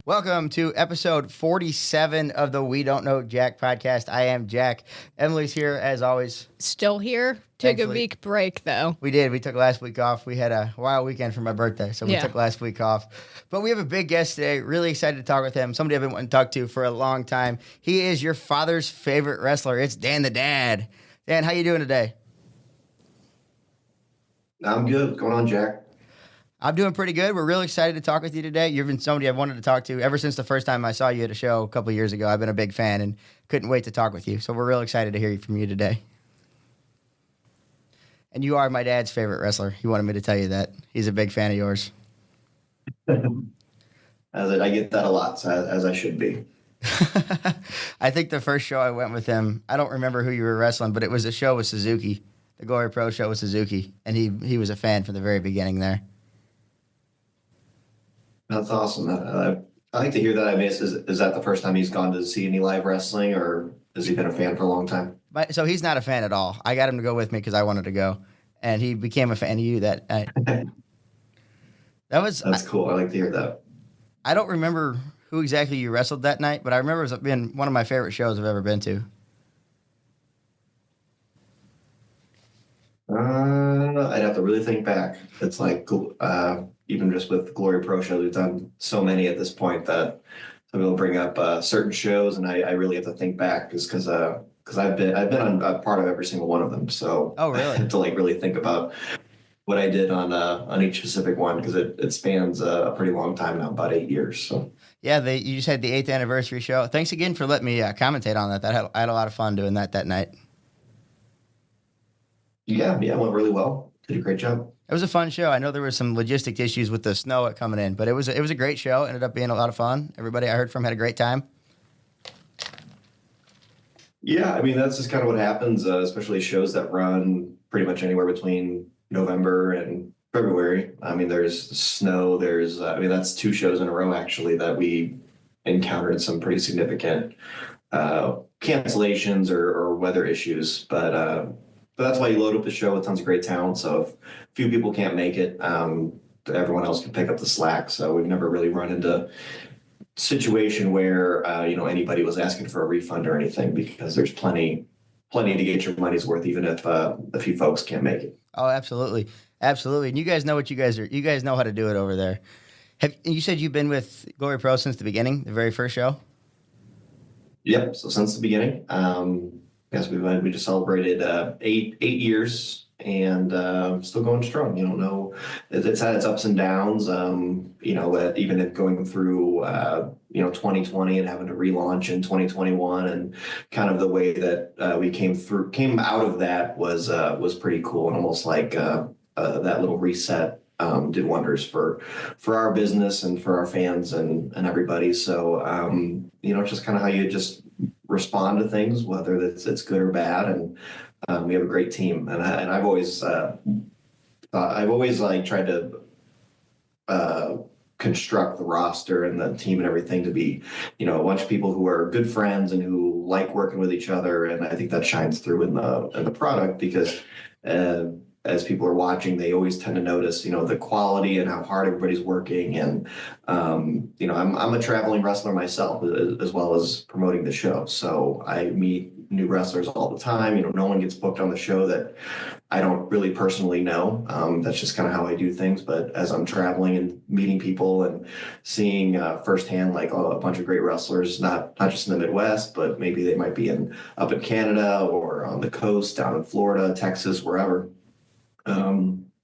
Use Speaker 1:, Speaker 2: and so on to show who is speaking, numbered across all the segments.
Speaker 1: Welcome to episode 47 of the We Don't Know Jack podcast. I am Jack. Emily's here as always.
Speaker 2: Still here. Took
Speaker 1: Thankfully.
Speaker 2: a week break, though.
Speaker 1: We did. We took last week off. We had a wild weekend for my birthday, so we took last week off. But we have a big guest today. Really excited to talk with him. Somebody I've been wanting to talk to for a long time. He is your father's favorite wrestler. It's Dan the Dad. Dan, how you doing today?
Speaker 3: I'm good. What's going on, Jack?
Speaker 1: I'm doing pretty good. We're really excited to talk with you today. You've been somebody I've wanted to talk to ever since the first time I saw you at a show a couple of years ago. I've been a big fan and couldn't wait to talk with you. So we're real excited to hear from you today. And you are my dad's favorite wrestler. He wanted me to tell you that. He's a big fan of yours.
Speaker 3: I get that a lot, so as I should be.
Speaker 1: I think the first show I went with him, I don't remember who you were wrestling, but it was a show with Suzuki, the GloryPro show with Suzuki, and he was a fan from the very beginning there.
Speaker 3: That's awesome. I like to hear that. I mean, is that the first time he's gone to see any live wrestling, or has he been a fan for a long time?
Speaker 1: So he's not a fan at all. I got him to go with me because I wanted to go, and he became a fan of you that night. That's
Speaker 3: cool. I like to hear that.
Speaker 1: I don't remember who exactly you wrestled that night, but I remember it being one of my favorite shows I've ever been to.
Speaker 3: I'd have to really think back. It's like even just with GloryPro shows, we've done so many at this point that some people bring up certain shows, and I really have to think back just because I've been on a part of every single one of them. So
Speaker 1: oh really?
Speaker 3: I have to really think about what I did on each specific one because it spans a pretty long time now, about 8 years. So
Speaker 1: yeah, you just had the 8th anniversary show. Thanks again for letting me commentate on that. I had a lot of fun doing that night.
Speaker 3: Yeah, it went really well. Did a great job.
Speaker 1: It was a fun show. I know there were some logistic issues with the snow coming in, but it was a great show. Ended up being a lot of fun. Everybody I heard from had a great time.
Speaker 3: Yeah, I mean, that's just kind of what happens, especially shows that run pretty much anywhere between November and February. I mean, there's snow. That's 2 shows in a row, actually, that we encountered some pretty significant cancellations or weather issues. But that's why you load up the show with tons of great talent. So if a few people can't make it, everyone else can pick up the slack. So we've never really run into situation where anybody was asking for a refund or anything, because there's plenty to get your money's worth, even if a few folks can't make it.
Speaker 1: Oh, absolutely. And you guys know what you guys know how to do it over there. You said you've been with GloryPro since the beginning, the very first show? Yep.
Speaker 3: So since the beginning, yes, we just celebrated 8 years and still going strong. It's had its ups and downs. Even going through 2020 and having to relaunch in 2021, and kind of the way that we came out of that was pretty cool, and almost like that little reset did wonders for our business and for our fans and everybody. So it's just kind of how you just respond to things, whether it's good or bad, and we have a great team. And I've always tried to construct the roster and the team and everything to be, a bunch of people who are good friends and who like working with each other. And I think that shines through in the product, because as people are watching, they always tend to notice, the quality and how hard everybody's working. And, I'm a traveling wrestler myself, as well as promoting the show. So I meet new wrestlers all the time. No one gets booked on the show that I don't really personally know. That's just kind of how I do things. But as I'm traveling and meeting people and seeing firsthand, like a bunch of great wrestlers, not just in the Midwest, but maybe they might be up in Canada or on the coast, down in Florida, Texas, wherever.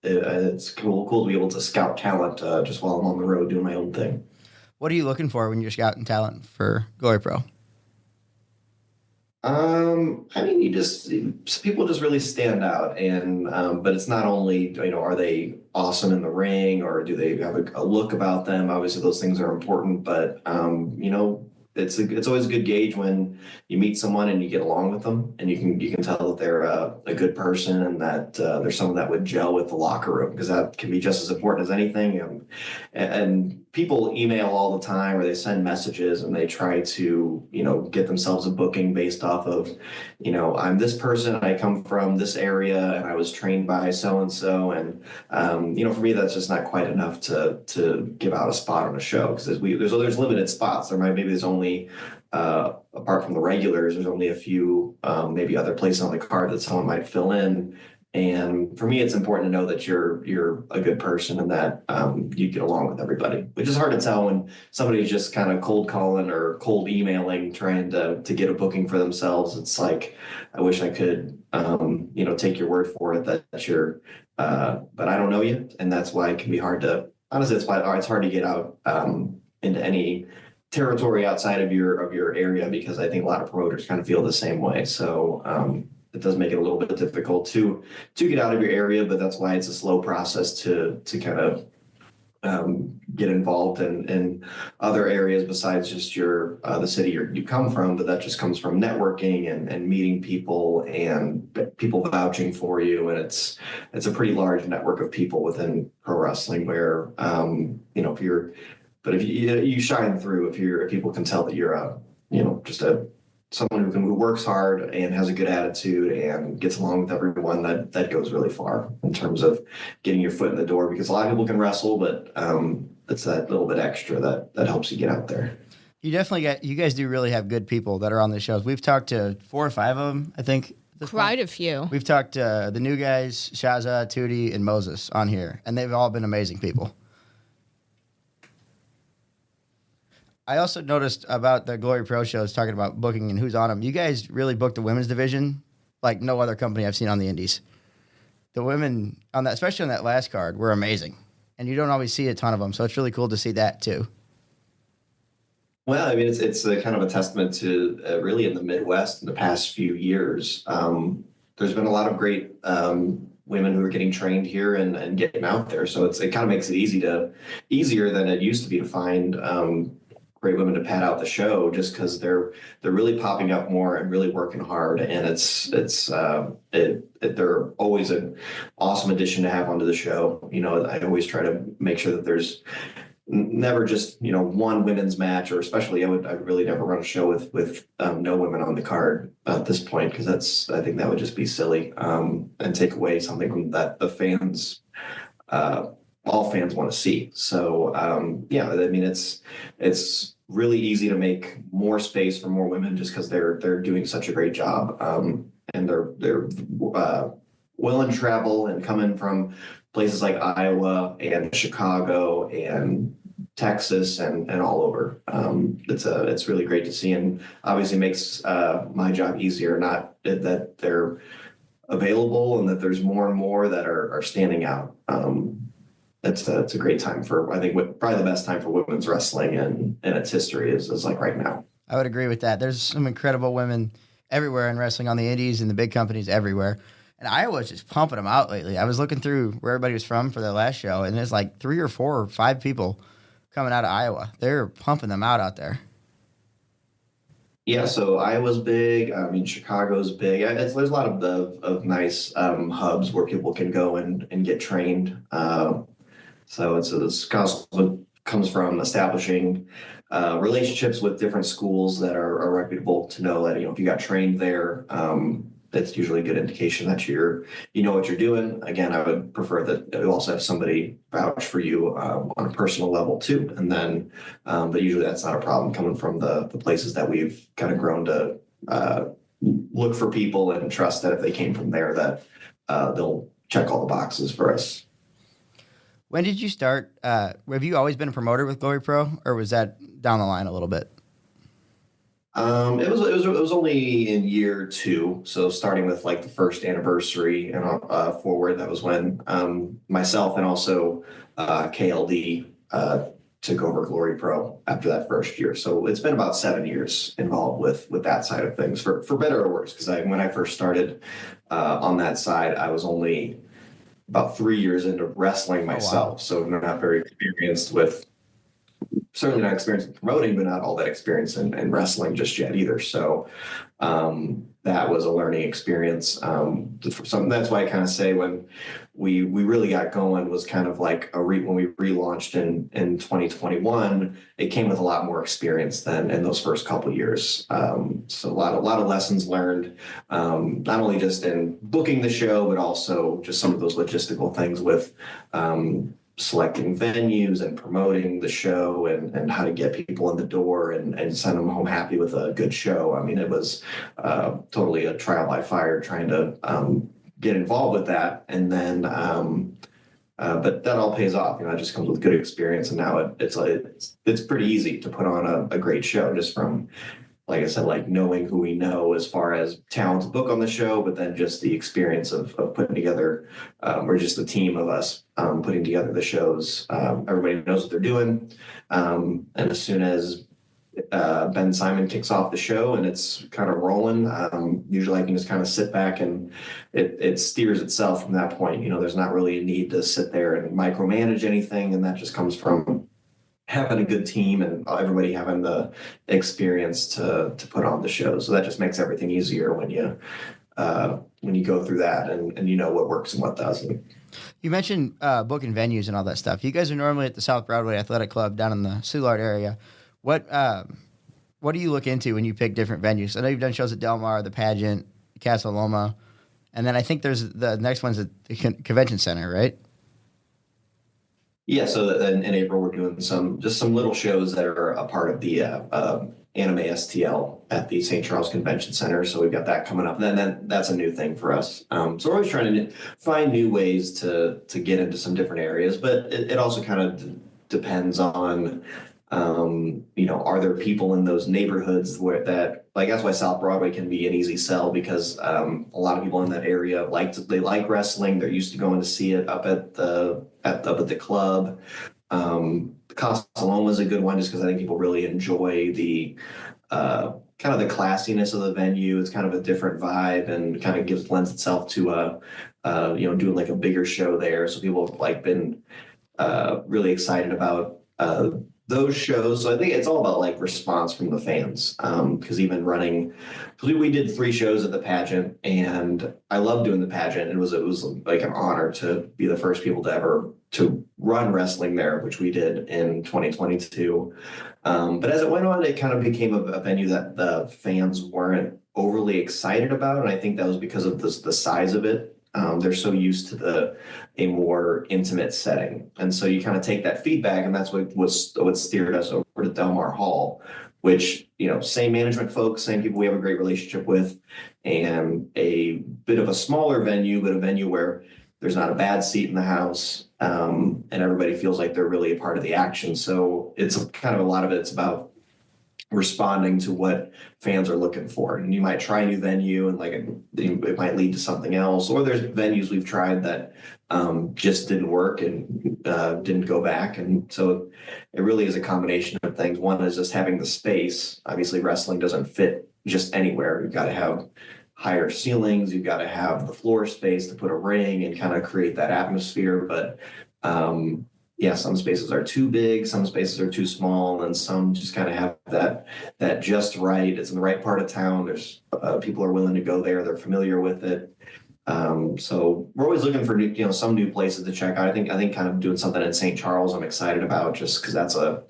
Speaker 3: It's cool to be able to scout talent just while I'm on the road doing my own thing.
Speaker 1: What are you looking for when you're scouting talent for GloryPro?
Speaker 3: People just really stand out, and but it's not only are they awesome in the ring, or do they have a look about them? Obviously, those things are important, but it's always a good gauge when you meet someone and you get along with them, and you can tell that they're a good person, and that they're someone that would gel with the locker room, because that can be just as important as anything. And people email all the time or they send messages and they try to, get themselves a booking based off of, I'm this person, I come from this area and I was trained by so-and-so. And, for me, that's just not quite enough to give out a spot on a show because there's limited spots. Maybe there's only, apart from the regulars, there's only a few, maybe other places on the card that someone might fill in. And for me, it's important to know that you're a good person and that you get along with everybody, which is hard to tell when somebody's just kind of cold calling or cold emailing, trying to get a booking for themselves. It's like, I wish I could, take your word for it that you're, but I don't know you. And that's why it can be hard to, honestly, it's hard to get out into any territory outside of your area, because I think a lot of promoters kind of feel the same way. So, it does make it a little bit difficult to get out of your area, but that's why it's a slow process to kind of get involved in other areas besides just the city you come from. But that just comes from networking and meeting people and people vouching for you. And it's a pretty large network of people within pro wrestling where, if you shine through, if people can tell that you're someone who works hard and has a good attitude and gets along with everyone, that goes really far in terms of getting your foot in the door, because a lot of people can wrestle, but it's that little bit extra that helps you get out there.
Speaker 1: You guys do really have good people that are on the shows. We've talked to 4 or 5 of them, I think.
Speaker 2: Quite a few.
Speaker 1: We've talked to the new guys, Shaza, Tootie, and Moses on here, and they've all been amazing people. I also noticed about the GloryPro shows, talking about booking and who's on them. You guys really booked the women's division like no other company I've seen on the indies. The women on that, especially on that last card, were amazing. And you don't always see a ton of them, so it's really cool to see that too.
Speaker 3: Well, I mean, it's a kind of a testament to really in the Midwest in the past few years. There's been a lot of great women who are getting trained here and getting out there. So it kind of makes it easier than it used to be to find great women to pad out the show, just because they're really popping up more and really working hard, and they're always an awesome addition to have onto the show. I always try to make sure that there's never just one women's match, or especially I would really never run a show with no women on the card at this point, because I think that would just be silly and take away something from that the fans. All fans want to see. So I mean, it's really easy to make more space for more women just because they're doing such a great job, and they're willing to travel and coming from places like Iowa and Chicago and Texas and all over. It's really great to see, and obviously makes my job easier. Not that they're available and that there's more and more that are standing out. It's a great time for, I think, probably the best time for women's wrestling in its history is like right now.
Speaker 1: I would agree with that. There's some incredible women everywhere in wrestling, on the indies and the big companies everywhere. And Iowa's just pumping them out lately. I was looking through where everybody was from for their last show, and there's like 3 or 4 or 5 people coming out of Iowa. They're pumping them out there.
Speaker 3: Yeah, so Iowa's big. I mean, Chicago's big. There's a lot of nice hubs where people can go and get trained. So it's comes from establishing relationships with different schools that are reputable, to know that if you got trained there, that's usually a good indication that you know what you're doing. Again, I would prefer that you also have somebody vouch for you on a personal level too. And then, but usually that's not a problem coming from the places that we've kind of grown to look for people and trust that if they came from there, that they'll check all the boxes for us.
Speaker 1: When did you start? Have you always been a promoter with GloryPro, or was that down the line a little bit?
Speaker 3: It was only in year 2. So starting with like the first anniversary and forward, that was when myself and also KLD took over GloryPro after that first year. So it's been about 7 years involved with that side of things, for better or worse. Because when I first started on that side, I was only about 3 years into wrestling myself. Oh, wow. So I'm not very experienced with certainly not experienced in promoting, but not all that experience in wrestling just yet either. So that was a learning experience. For some, that's why I kind of say when we really got going was kind of like when we relaunched in 2021, it came with a lot more experience than in those first couple of years. So a lot of lessons learned, not only just in booking the show, but also just some of those logistical things with selecting venues and promoting the show and how to get people in the door and send them home happy with a good show. I mean, it was totally a trial by fire trying to get involved with that. And then, but that all pays off. It just comes with good experience. And now it's pretty easy to put on a great show just from, like I said, like knowing who we know as far as talent to book on the show, but then just the experience of putting together, or just the team of us putting together the shows. Everybody knows what they're doing. And as soon as Ben Simon kicks off the show and it's kind of rolling, usually I can just kind of sit back and it steers itself from that point. There's not really a need to sit there and micromanage anything. And that just comes from having a good team and everybody having the experience to put on the show. So that just makes everything easier when you go through that and you know what works and what doesn't.
Speaker 1: You mentioned booking venues and all that stuff. You guys are normally at the South Broadway Athletic Club down in the Soulard area. What do you look into when you pick different venues? I know you've done shows at Del Mar, the Pageant, Casa Loma, and then I think there's the next one's at the Convention Center, right?
Speaker 3: Yeah, so in April we're doing some little shows that are a part of the Anime STL at the St. Charles Convention Center. So we've got that coming up. And then that's a new thing for us. So we're always trying to find new ways to get into some different areas, but it also kind of depends on are there people in those neighborhoods where that's why South Broadway can be an easy sell because a lot of people in that area they like wrestling. They're used to going to see it up at the club. Casa Loma is a good one just because I think people really enjoy the kind of the classiness of the venue. It's kind of a different vibe and kind of lends itself to doing like a bigger show there. So people have been really excited about those shows. So I think it's all about response from the fans. Because we did 3 shows at the pageant and I love doing the pageant. It was like an honor to be the first people to run wrestling there, which we did in 2022. But as it went on, it kind of became a venue that the fans weren't overly excited about. And I think that was because of the size of it. They're so used to a more intimate setting. And so you kind of take that feedback, and that's what steered us over to Del Mar Hall, which, same management folks, same people we have a great relationship with, and a bit of a smaller venue, but a venue where there's not a bad seat in the house, and everybody feels like they're really a part of the action. So it's kind of a lot of it's about responding to what fans are looking for. And you might try a new venue and it might lead to something else, or there's venues we've tried that just didn't work and didn't go back. And so it really is a combination of things. One is just having the space. Obviously wrestling doesn't fit just anywhere. You've got to have higher ceilings. You've got to have the floor space to put a ring and kind of create that atmosphere. But some spaces are too big, some spaces are too small, and some just kind of have that just right. It's in the right part of town. There's people are willing to go there. They're familiar with it. So we're always looking for some new places to check out. I think kind of doing something in St. Charles I'm excited about just because that's a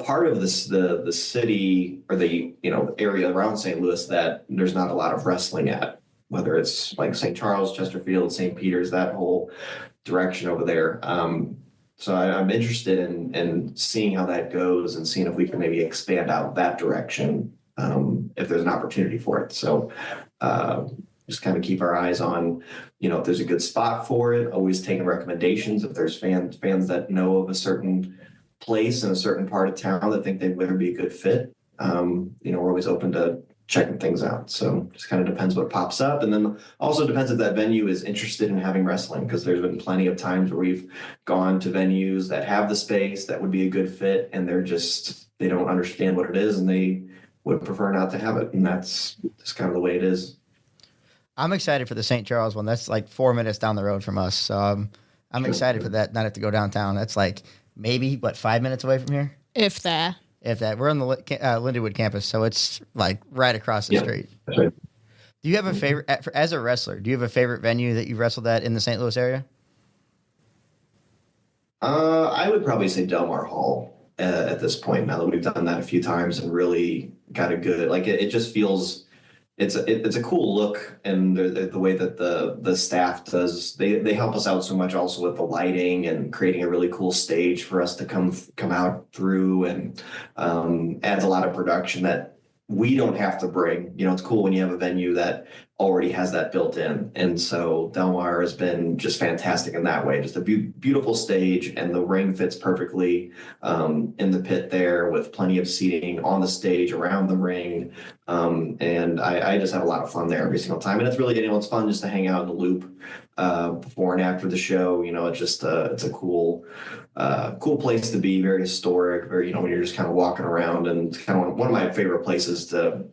Speaker 3: part of the city or the area around St. Louis that there's not a lot of wrestling at, whether it's like St. Charles, Chesterfield, St. Peter's, that whole direction over there. So I'm interested in seeing how that goes and seeing if we can maybe expand out that direction if there's an opportunity for it. So just kind of keep our eyes on, if there's a good spot for it, always taking recommendations. If there's fans that know of a certain place in a certain part of town that think they'd better be a good fit, we're always open to checking things out. So just kind of depends what pops up. And then also depends if that venue is interested in having wrestling, because there's been plenty of times where we've gone to venues that have the space that would be a good fit, and they don't understand what it is and they would prefer not to have it. And that's just kind of the way it is.
Speaker 1: I'm excited for the St. Charles one. That's 4 minutes down the road from us. So I'm excited for that. Not have to go downtown. That's maybe, 5 minutes away from here?
Speaker 2: If that.
Speaker 1: If that. We're on the Lindenwood campus, so it's like right across the street.
Speaker 3: That's right.
Speaker 1: Do you have a favorite, as a wrestler, do you have a favorite venue that you've wrestled at in the St. Louis area?
Speaker 3: I would probably say Del Mar Hall at this point, now that we've done that a few times and really got a good, like it just feels, it's a cool look, and the way that the staff does, they help us out so much also with the lighting and creating a really cool stage for us to come out through, and adds a lot of production that we don't have to bring. It's cool when you have a venue that already has that built in. And so Del Mar has been just fantastic in that way. Just a beautiful stage, and the ring fits perfectly in the pit there, with plenty of seating on the stage, around the ring. And I just have a lot of fun there every single time. And it's really, it's fun just to hang out in the loop before and after the show. It's just it's a cool place to be, very historic, very, when you're just kind of walking around, and it's kind of one of my favorite places to,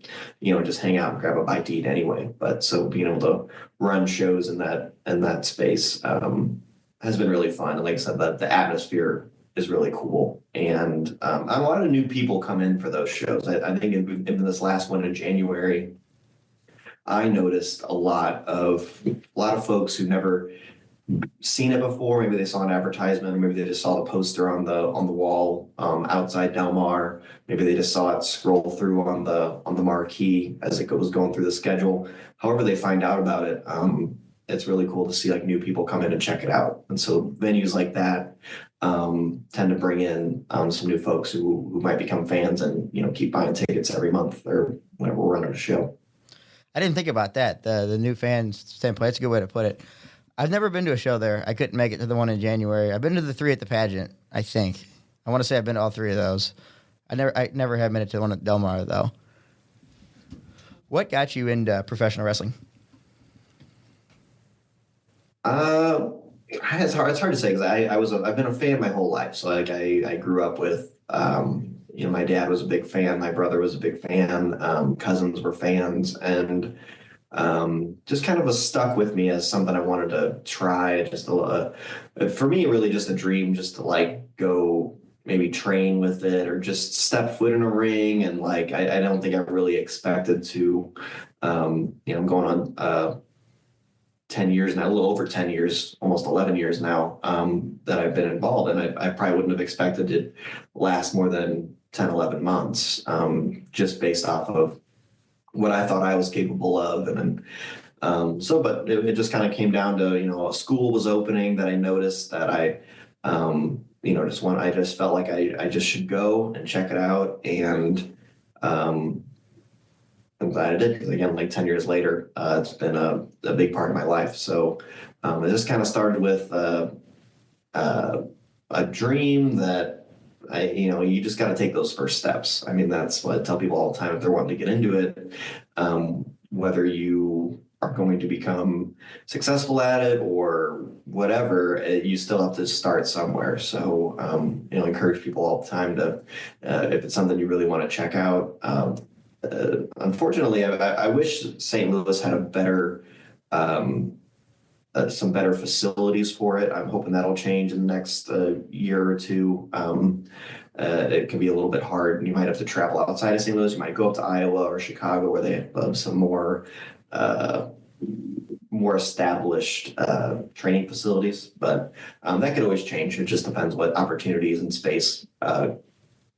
Speaker 3: just hang out and grab a bite to eat anyway. But so being able to run shows in that space has been really fun. And like I said, the atmosphere is really cool. And a lot of new people come in for those shows. I think in this last one in January, I noticed a lot of folks who never seen it before. Maybe they saw an advertisement, or maybe they just saw the poster on the wall outside Del Mar. Maybe they just saw it scroll through on the marquee as it was going through the schedule. However they find out about it, it's really cool to see like new people come in and check it out. And so venues like that tend to bring in some new folks who might become fans and keep buying tickets every month or whenever we're running a show.
Speaker 1: I didn't think about that. The new fan standpoint. That's a good way to put it. I've never been to a show there. I couldn't make it to the one in January. I've been to the 3 at the pageant, I think. I want to say I've been to all 3 of those. I never have made it to the one at Del Mar, though. What got you into professional wrestling?
Speaker 3: It's hard to say, because I've been a fan my whole life. So like I grew up with my dad was a big fan, my brother was a big fan, cousins were fans, and just kind of was stuck with me as something I wanted to try. Just for me, really just a dream, just to like go maybe train with it, or just step foot in a ring. And like I don't think I really expected to. I'm going on 10 years now, a little over 10 years, almost 11 years now, that I've been involved. And I probably wouldn't have expected it to last more than 10, 11 months, just based off of what I thought I was capable of. And but it just kind of came down to, a school was opening that I noticed that I just felt like I just should go and check it out. And I'm glad I did, because again, like 10 years later, it's been a big part of my life. So it just kind of started with a dream that you just got to take those first steps. I mean, that's what I tell people all the time if they're wanting to get into it, whether you are going to become successful at it or whatever, you still have to start somewhere. So, encourage people all the time to, if it's something you really want to check out. Unfortunately, I wish St. Louis had a better, some better facilities for it. I'm hoping that'll change in the next year or two. It can be a little bit hard, and you might have to travel outside of St. Louis. You might go up to Iowa or Chicago, where they have some more established training facilities. But that could always change. It just depends what opportunities and space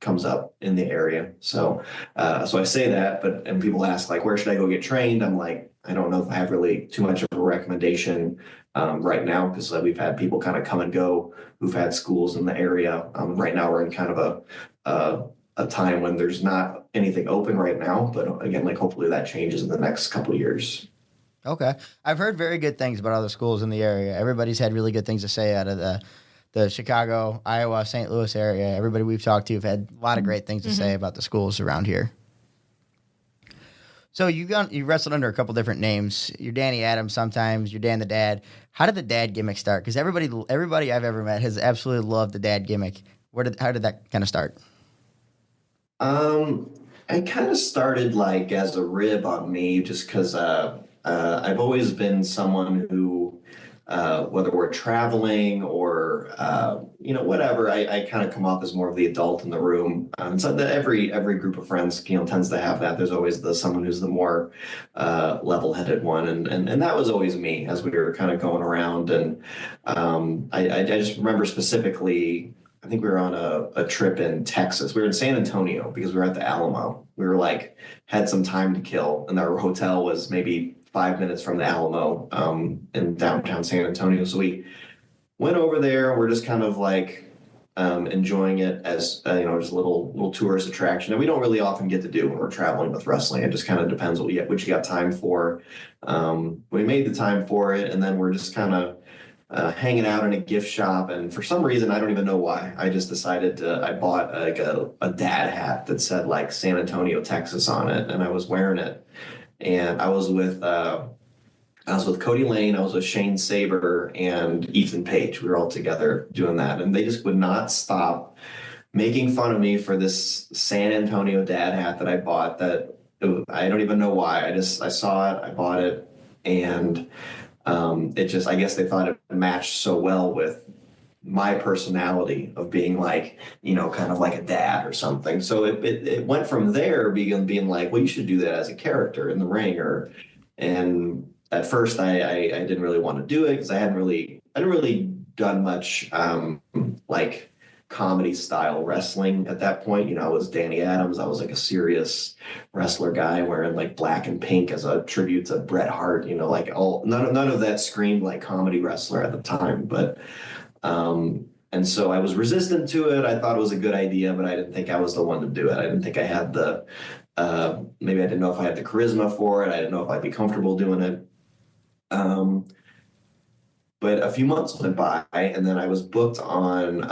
Speaker 3: comes up in the area. So I say that, and people ask like, where should I go get trained? I'm like, I don't know if I have really too much of a recommendation right now, because we've had people kind of come and go who've had schools in the area. Right now we're in kind of a time when there's not anything open right now, but again, like hopefully that changes in the next couple of years.
Speaker 1: Okay. I've heard very good things about other schools in the area. Everybody's had really good things to say out of the Chicago, Iowa, St. Louis area. Everybody we've talked to have had a lot of great things to say about the schools around here. So you wrestled under a couple different names. You're Danny Adams sometimes. You're Dan the Dad. How did the dad gimmick start? Because everybody I've ever met has absolutely loved the dad gimmick. How did that kind of start?
Speaker 3: It kind of started like as a rib on me, just because I've always been someone who whether we're traveling or whatever, I kind of come off as more of the adult in the room. So that every group of friends tends to have that. There's always someone who's the more level-headed one, and that was always me as we were kind of going around. And I just remember specifically, I think we were on a trip in Texas. We were in San Antonio because we were at the Alamo. We were had some time to kill, and our hotel was maybe 5 minutes from the Alamo in downtown San Antonio. So we went over there. We're just kind of enjoying it as just a little tourist attraction that we don't really often get to do when we're traveling with wrestling. It just kind of depends what you got time for. We made the time for it, and then we're just kind of hanging out in a gift shop. And for some reason, I don't even know why, I just decided I bought a dad hat that said San Antonio, Texas on it, and I was wearing it. And I was with Cody Lane, I was with Shane Saber and Ethan Page. We were all together doing that, and they just would not stop making fun of me for this San Antonio dad hat that I bought. I don't even know why. I saw it, I bought it, and I guess they thought it matched so well with my personality of being kind of like a dad or something. So it went from there being well, you should do that as a character in the ring. And at first I didn't really want to do it because I hadn't really done much comedy style wrestling at that point. I was Danny Adams. I was a serious wrestler guy wearing black and pink as a tribute to Bret Hart. None of that screamed like comedy wrestler at the time, but and so I was resistant to it. I thought it was a good idea, but I didn't think I was the one to do it. I didn't think I had maybe I didn't know if I had the charisma for it. I didn't know if I'd be comfortable doing it. But a few months went by, and then I was booked on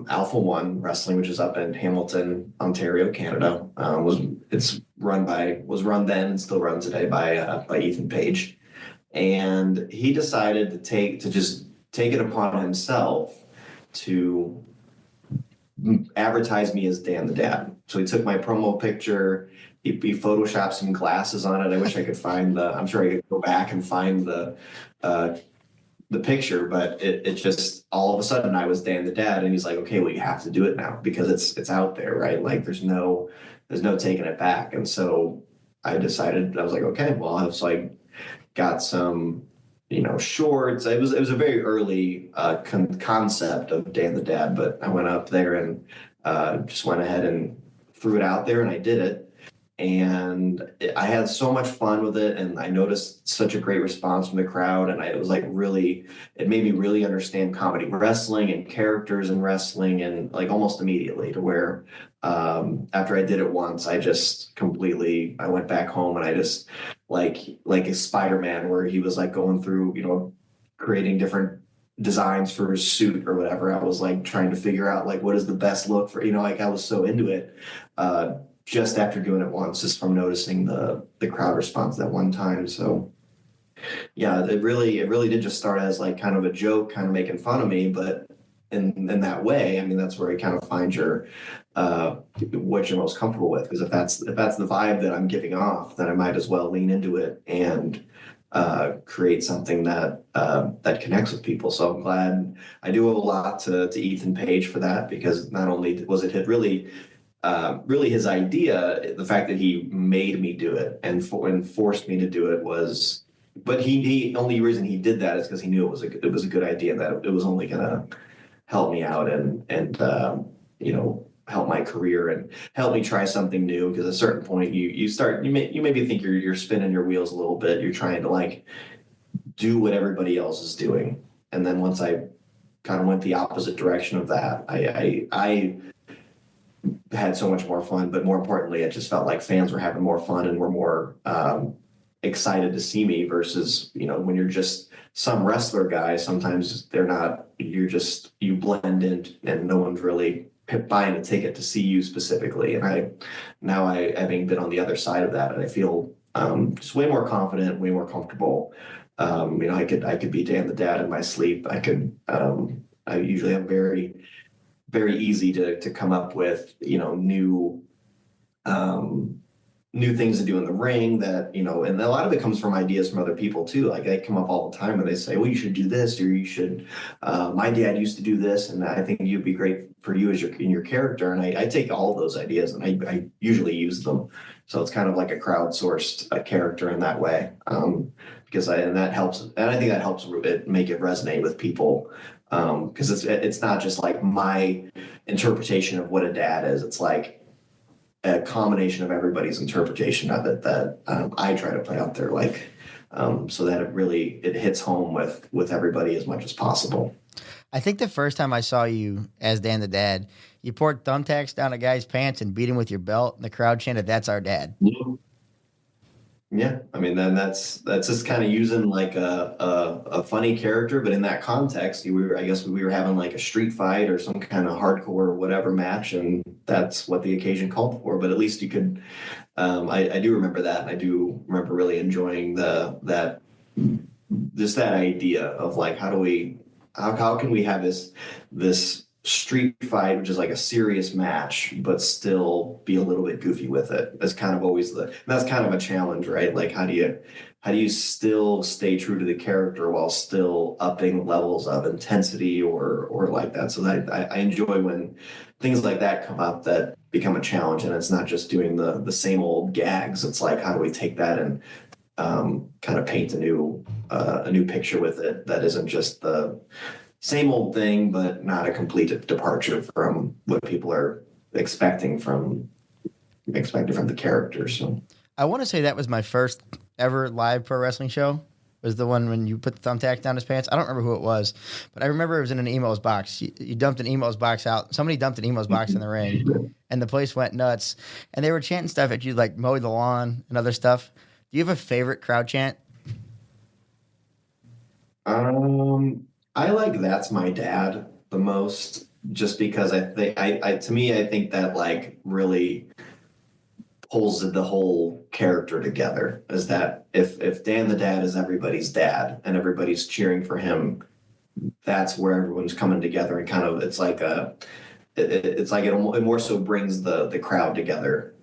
Speaker 3: Alpha One Wrestling, which is up in Hamilton, Ontario, Canada. Was run then and still run today by Ethan Page, and he decided to just take it upon himself to advertise me as Dan the Dad. So he took my promo picture, he photoshopped some glasses on it. I wish I could I'm sure I could go back and find the picture, but it just, all of a sudden I was Dan the Dad, and he's like, okay, well, you have to do it now because it's out there, right? There's no taking it back. And so I decided, I was like, okay, well, I was got some shorts. It was a very early concept of Dan the Dad, but I went up there and just went ahead and threw it out there, and I did it. And I had so much fun with it, and I noticed such a great response from the crowd, and it was it made me really understand comedy wrestling and characters in wrestling, and almost immediately, to where after I did it once, I just completely, I went back home, and I just like a Spider-Man, where he was going through creating different designs for his suit or whatever. I was trying to figure out what is the best look for, I was so into it just after doing it once, just from noticing the crowd response that one time. So yeah, it really did just start as kind of a joke, kind of making fun of me, but in that way, I mean, that's where you kind of find your what you're most comfortable with. Because if that's the vibe that I'm giving off, then I might as well lean into it and create something that connects with people. So I'm glad. I do owe a lot to Ethan Page for that, because not only was it really his idea, the fact that he made me do it and forced me to do it was. But he only reason he did that is because he knew it was a good idea, that it was only gonna help me out and help my career and help me try something new. Because at a certain point you maybe think you're spinning your wheels a little bit. You're trying to do what everybody else is doing. And then once I kind of went the opposite direction of that, I had so much more fun. But more importantly, it just felt like fans were having more fun and were more excited to see me, versus when you're just some wrestler guy, sometimes they're not. You blend in and no one's really buying a ticket to see you specifically. And having been on the other side of that, and I feel just way more confident, way more comfortable. I could be Dan the Dad in my sleep. I usually am very, very easy to come up with new new things to do in the ring that, and a lot of it comes from ideas from other people too. Like they come up all the time and they say, well, you should do this, or you should, my dad used to do this. And I think you'd be great for you as in your character. And I take all of those ideas and I usually use them. So it's kind of like a crowdsourced character in that way. Because that helps. And I think that helps it make it resonate with people. Because it's not just like my interpretation of what a dad is. It's like a combination of everybody's interpretation of it that I try to put out there, like so that it hits home with everybody as much as possible.
Speaker 1: I think the first time I saw you as Dan the Dad, you poured thumbtacks down a guy's pants and beat him with your belt, and the crowd chanted, "That's our dad."
Speaker 3: Yeah, I mean, then that's just kind of using like a funny character, but in that context, I guess we were having like a street fight or some kind of hardcore whatever match, and that's what the occasion called for. But at least you could, I do remember that, and I do remember really enjoying that idea of like how can we have this street fight, which is like a serious match, but still be a little bit goofy with it. That's kind of always that's kind of a challenge, right? Like how do you still stay true to the character while still upping levels of intensity or like that? So that I enjoy when things like that come up that become a challenge, and it's not just doing the same old gags. It's like, how do we take that and kind of paint a new picture with it that isn't just the same old thing, but not a complete departure from what people are expecting from the character. So
Speaker 1: I want to say that was my first ever live pro wrestling show. Was the one when you put the thumbtack down his pants? I don't remember who it was, but I remember it was in an emos box. You dumped an emos box out. Somebody dumped an emos box in the ring, and the place went nuts. And they were chanting stuff at you like "mow the lawn" and other stuff. Do you have a favorite crowd chant?
Speaker 3: I like "That's My Dad" the most, just because I think to me, I think that like really pulls the whole character together. Is that if Dan the Dad is everybody's dad and everybody's cheering for him, that's where everyone's coming together, and kind of it more so brings the crowd together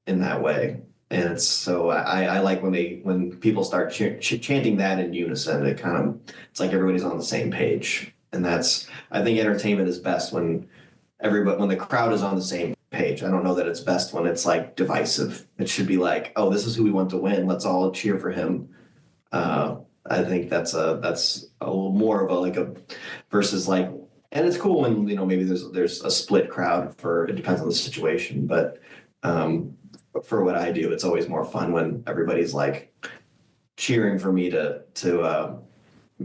Speaker 3: in that way. And so I like when people start chanting that in unison. It's like everybody's on the same page, and I think entertainment is best when the crowd is on the same page. I don't know that it's best when it's like divisive. It should be like, oh, this is who we want to win. Let's all cheer for him. I think that's a little more of a versus like, and it's cool when maybe there's a split crowd it depends on the situation, but. For what I do, it's always more fun when everybody's like cheering for me to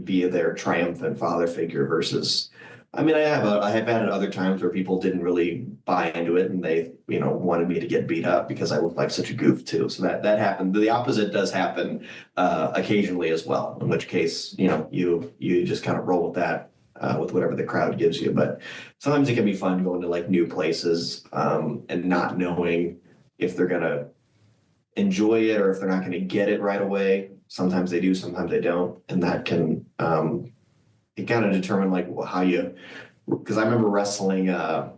Speaker 3: be their triumphant father figure versus. I mean, I have had it other times where people didn't really buy into it, and they wanted me to get beat up because I look like such a goof too. So that happened. The opposite does happen occasionally as well. In which case, you just kind of roll with that. With whatever the crowd gives you, but sometimes it can be fun going to like new places and not knowing if they're gonna enjoy it or if they're not gonna get it right away. Sometimes they do, sometimes they don't, and that can it kind of determine like how you. Because I remember wrestling. I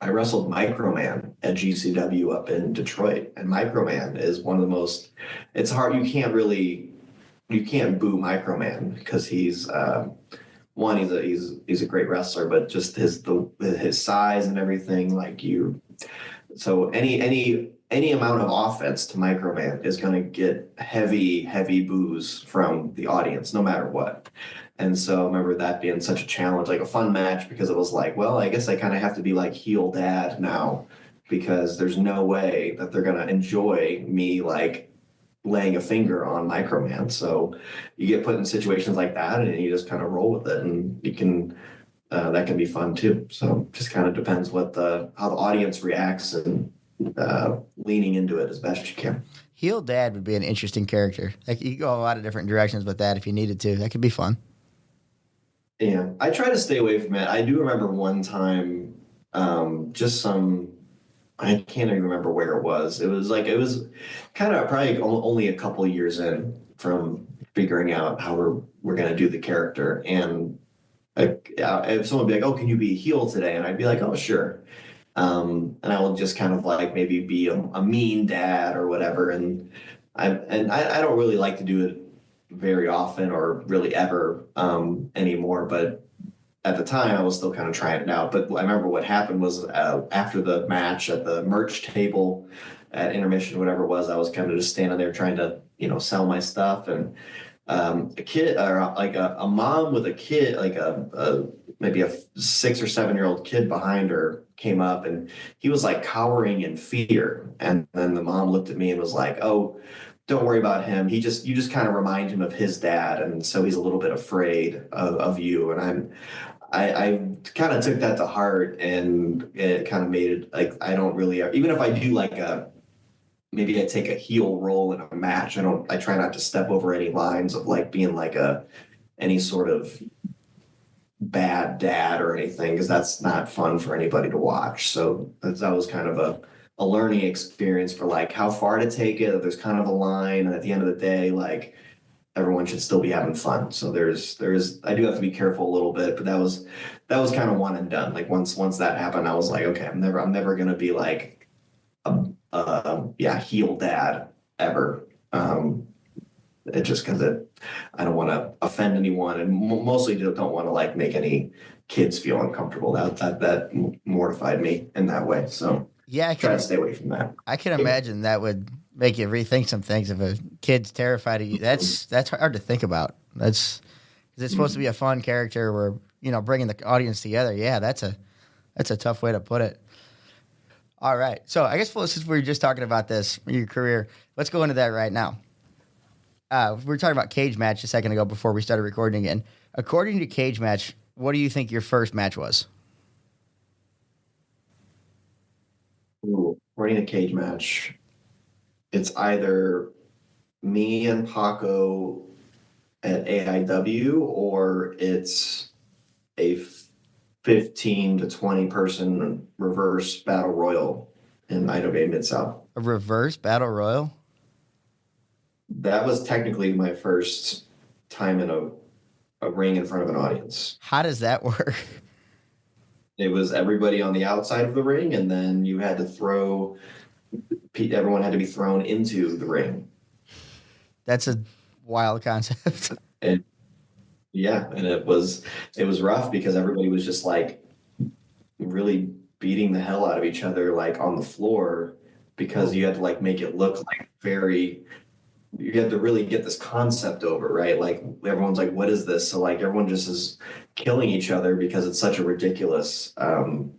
Speaker 3: wrestled Microman at GCW up in Detroit, and Microman is one of the most. It's hard. You can't boo Microman because he's. One, he's a great wrestler, but just his size and everything, like you. So any amount of offense to Microman is going to get heavy boos from the audience, no matter what. And so I remember that being such a challenge, like a fun match, because it was like, well, I guess I kind of have to be like heel dad now, because there's no way that they're going to enjoy me like laying a finger on Microman. So you get put in situations like that and you just kind of roll with it, and you can that can be fun too. So just kind of depends how the audience reacts, and leaning into it as best you can.
Speaker 1: Heel dad would be an interesting character. Like you could go a lot of different directions with that if you needed to. That could be fun.
Speaker 3: Yeah, I try to stay away from it. I do remember one time I can't even remember where it was. It was kind of probably only a couple of years in from figuring out how we're going to do the character. And if someone would be like, oh, can you be a heel today? And I'd be like, oh, sure. And I will just kind of like maybe be a mean dad or whatever. And I don't really like to do it very often or really ever anymore. But at the time, I was still kind of trying it out. But I remember what happened was after the match at the merch table at intermission, whatever it was, I was kind of just standing there trying to, sell my stuff. And a kid or like a mom with a kid, like maybe a 6 or 7 year old kid behind her came up and he was like cowering in fear. And then the mom looked at me and was like, "Oh, don't worry about him. You just kind of remind him of his dad. And so he's a little bit afraid of you." And I kind of took that to heart, and it kind of made it like, I don't really, even if I do like maybe I take a heel role in a match. I try not to step over any lines of like being like any sort of bad dad or anything, because that's not fun for anybody to watch. So that was kind of a learning experience for like how far to take it. There's kind of a line, and at the end of the day, like everyone should still be having fun. So I do have to be careful a little bit, but that was kind of one and done. Like once that happened, I was like, okay, I'm never gonna be like heel dad ever. It just because I don't want to offend anyone, and mostly don't want to like make any kids feel uncomfortable. That mortified me in that way. So
Speaker 1: yeah,
Speaker 3: try to stay away from that.
Speaker 1: I can imagine that would make you rethink some things. If a kid's terrified of you, that's hard to think about. That's because it's supposed to be a fun character where bringing the audience together. Yeah, that's a tough way to put it. All right, so I guess since we were just talking about your career, let's go into that right now. We were talking about Cage Match a second ago before we started recording again. According to Cage Match, what do you think your first match was?
Speaker 3: Ooh, running a Cage Match, it's either me and Paco at AIW, or it's a 15 to 20 person reverse battle royal in IWA Mid-South.
Speaker 1: A reverse battle royal?
Speaker 3: That was technically my first time in a ring in front of an audience.
Speaker 1: How does that work?
Speaker 3: It was everybody on the outside of the ring, and then you had to everyone had to be thrown into the ring.
Speaker 1: That's a wild concept.
Speaker 3: And it was rough because everybody was just like really beating the hell out of each other, like on the floor, because you had to like make it look like you had to really get this concept over, right? Like everyone's like, "What is this?" So like everyone just is killing each other because it's such a ridiculous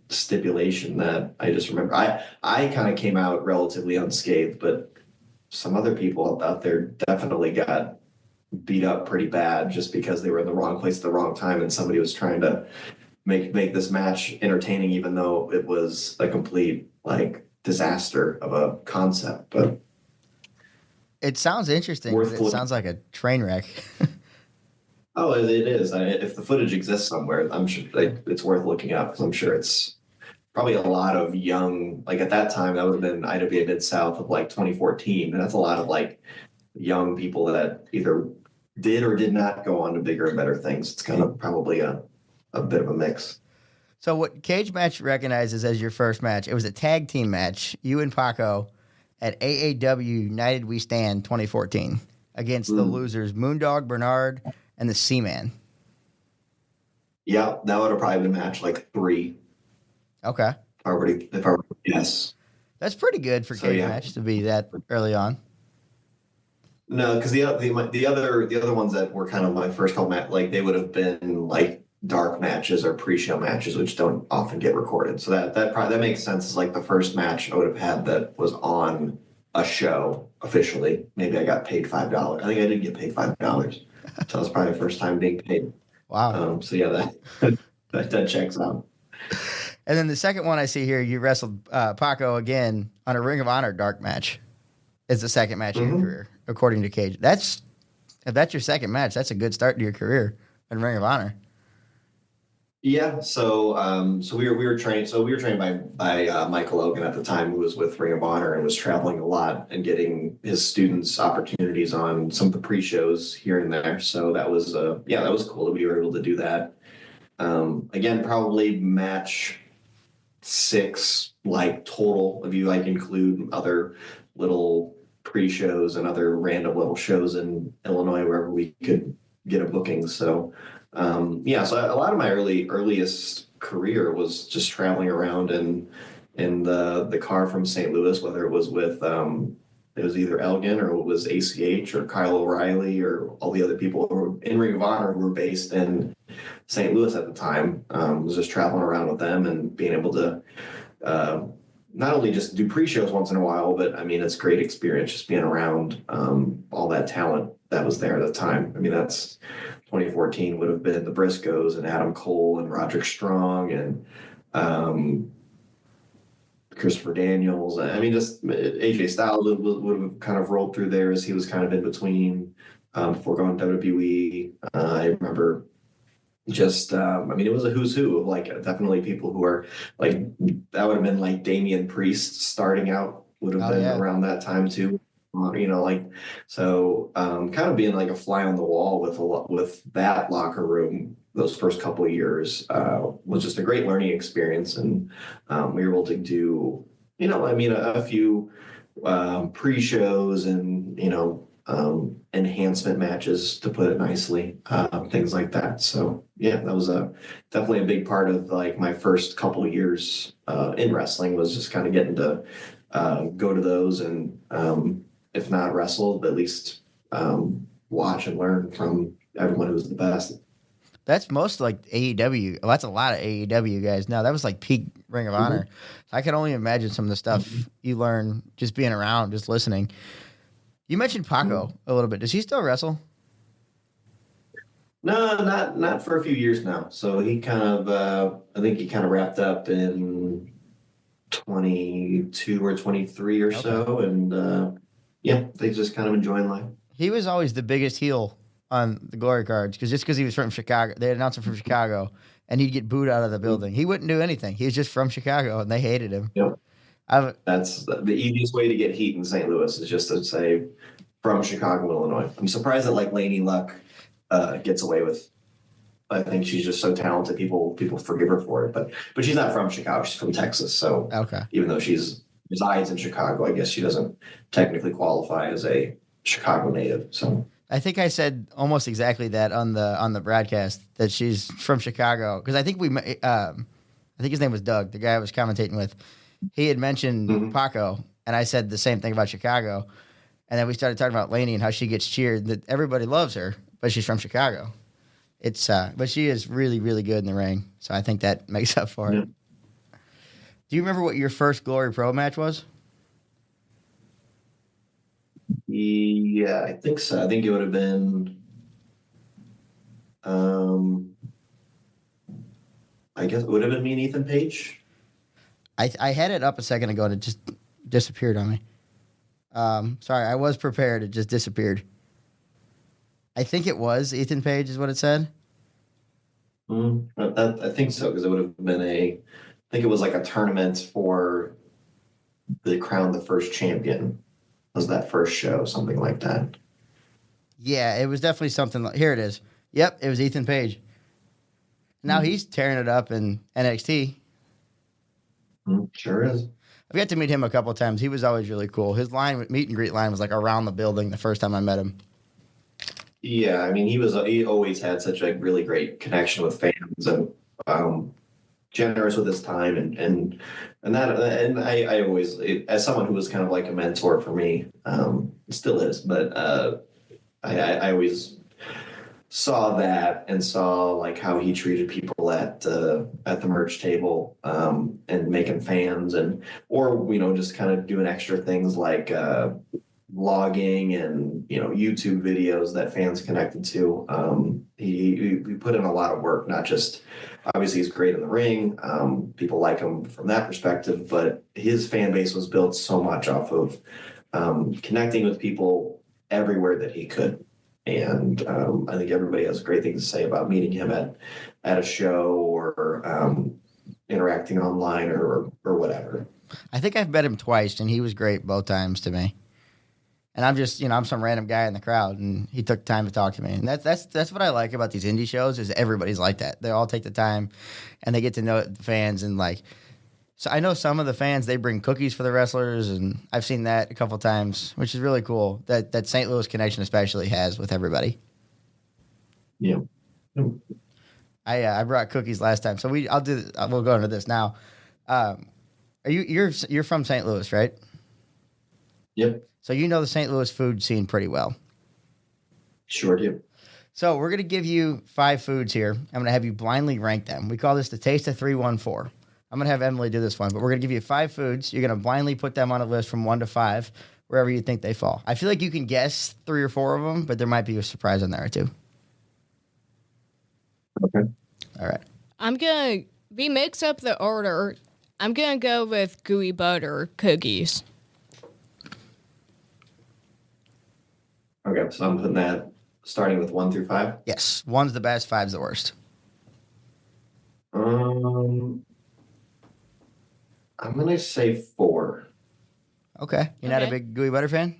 Speaker 3: stipulation that I just remember. I kind of came out relatively unscathed, but some other people out there definitely got beat up pretty bad just because they were in the wrong place at the wrong time, and somebody was trying to make this match entertaining, even though it was a complete like disaster of a concept. But
Speaker 1: it sounds interesting. It sounds like a train wreck.
Speaker 3: Oh, it is. If the footage exists somewhere, I'm sure it's worth looking up, because I'm sure it's probably a lot of young, like at that time, that would have been IWA Mid-South of like 2014. And that's a lot of like young people that either did or did not go on to bigger and better things. It's kind of probably a bit of a mix.
Speaker 1: So what Cage Match recognizes as your first match, it was a tag team match, you and Paco, at AAW United We Stand 2014 against the losers Moondog Bernard and the Seaman.
Speaker 3: Yeah, that would have probably been match like 3.
Speaker 1: Okay.
Speaker 3: Yes.
Speaker 1: That's pretty good for Cage Match to be that early on.
Speaker 3: No, because the other ones that were kind of my first call match, like they would have been like dark matches or pre-show matches, which don't often get recorded. So that makes sense. As like the first match I would have had that was on a show officially. Maybe I got paid $5. I think I did get paid $5. So that was probably the first time being paid.
Speaker 1: Wow.
Speaker 3: So yeah, that checks out.
Speaker 1: And then the second one I see here, you wrestled Paco again on a Ring of Honor dark match. It's the second match of your career, according to Cage. If that's your second match, that's a good start to your career in Ring of Honor.
Speaker 3: Yeah, so we were trained. So we were trained by Michael Logan at the time, who was with Ring of Honor and was traveling a lot and getting his students opportunities on some of the pre-shows here and there. So that was that was cool that we were able to do that. Again, probably match 6 like total if you like include other little pre-shows and other random little shows in Illinois wherever we could get a booking. So so a lot of my earliest career was just traveling around in the car from St. Louis, whether it was with it was either Elgin or it was ACH or Kyle O'Reilly or all the other people who were in Ring of Honor who were based in St. Louis at the time. Was just traveling around with them and being able to not only just do pre-shows once in a while, but I mean, it's a great experience just being around all that talent that was there at the time. I mean, that's 2014 would have been the Briscoes and Adam Cole and Roderick Strong and Christopher Daniels. I mean, just AJ Styles would have kind of rolled through there as he was kind of in between before going to WWE. I remember just, I mean, it was a who's who of like definitely people who are like, that would have been like Damian Priest starting out would have been around that time too. So kind of being like a fly on the wall with that locker room those first couple of years was just a great learning experience, and we were able to do a few pre-shows and enhancement matches, to put it nicely, things like that. So that was definitely a big part of like my first couple of years in wrestling, was just kind of getting to go to those and if not wrestle, but at least watch and learn from everyone who's the best.
Speaker 1: That's most like AEW. Well, that's a lot of AEW guys now. That was like peak Ring of Honor. I can only imagine some of the stuff you learn just being around, just listening. You mentioned Paco a little bit. Does he still wrestle?
Speaker 3: No, not for a few years now. So he kind of, I think he kind of wrapped up in 22 or 23 or so, and they just kind of enjoying life.
Speaker 1: He was always the biggest heel on the Glory cards because he was from Chicago. They announced him from Chicago, and he'd get booed out of the building. He wouldn't do anything. He was just from Chicago, and they hated him.
Speaker 3: Yep. That's the easiest way to get heat in St. Louis, is just to say from Chicago, Illinois. I'm surprised that like Laney Luck gets away with. I think she's just so talented. People forgive her for it, but she's not from Chicago. She's from Texas. So even though she's resides in Chicago, I guess she doesn't technically qualify as a Chicago native. So
Speaker 1: I think I said almost exactly that on the broadcast, that she's from Chicago, because I think I think his name was Doug, the guy I was commentating with. He had mentioned Paco, and I said the same thing about Chicago, and then we started talking about Laney and how she gets cheered. That everybody loves her, but she's from Chicago. But she is really, really good in the ring, so I think that makes up for it. Do you remember what your first GloryPro match was?
Speaker 3: Yeah, I think so. I think it would have been, I guess it would have been me and Ethan Page.
Speaker 1: I had it up a second ago and it just disappeared on me. Sorry, I was prepared. It just disappeared. I think it was Ethan Page is what it said.
Speaker 3: I think so, because it would have been I think it was like a tournament for the Crown the First Champion. Was that first show, something like that?
Speaker 1: Yeah, it was definitely something like, here it is. Yep, it was Ethan Page. Now he's tearing it up in NXT.
Speaker 3: Sure is.
Speaker 1: I've got to meet him a couple of times. He was always really cool. His meet and greet line was like around the building the first time I met him.
Speaker 3: Yeah, I mean, he always had such a really great connection with fans, and generous with his time, and I always, as someone who was kind of like a mentor for me, still is, but I always saw that and saw like how he treated people at the merch table, and making fans, or just kind of doing extra things like vlogging and YouTube videos that fans connected to. He put in a lot of work, not just obviously he's great in the ring. People like him from that perspective, but his fan base was built so much off of connecting with people everywhere that he could. And I think everybody has great things to say about meeting him at a show or interacting online or whatever.
Speaker 1: I think I've met him twice, and he was great both times to me. And I'm just, I'm some random guy in the crowd, and he took time to talk to me. And that's what I like about these indie shows, is everybody's like that. They all take the time, and they get to know the fans. And like, So I know some of the fans, they bring cookies for the wrestlers, and I've seen that a couple times, which is really cool. That St. Louis connection especially has with everybody.
Speaker 3: Yeah.
Speaker 1: I brought cookies last time, so we'll go into this now. You're from St. Louis, right?
Speaker 3: Yep.
Speaker 1: So you know the St. Louis food scene pretty well.
Speaker 3: Sure do.
Speaker 1: So we're gonna give you 5 foods here. I'm gonna have you blindly rank them. We call this the Taste of 314. I'm gonna have Emily do this one, but we're gonna give you 5 foods. You're gonna blindly put them on a list from 1 to 5, wherever you think they fall. I feel like you can guess 3 or 4 of them, but there might be a surprise in there or two.
Speaker 3: Okay.
Speaker 1: All right.
Speaker 2: We mix up the order. I'm gonna go with gooey butter cookies.
Speaker 3: Okay, so I'm putting that starting with 1 through 5.
Speaker 1: Yes. 1's the best, 5's the worst.
Speaker 3: I'm gonna say 4.
Speaker 1: Okay. You're not a
Speaker 2: Okay.
Speaker 1: big gooey butter fan?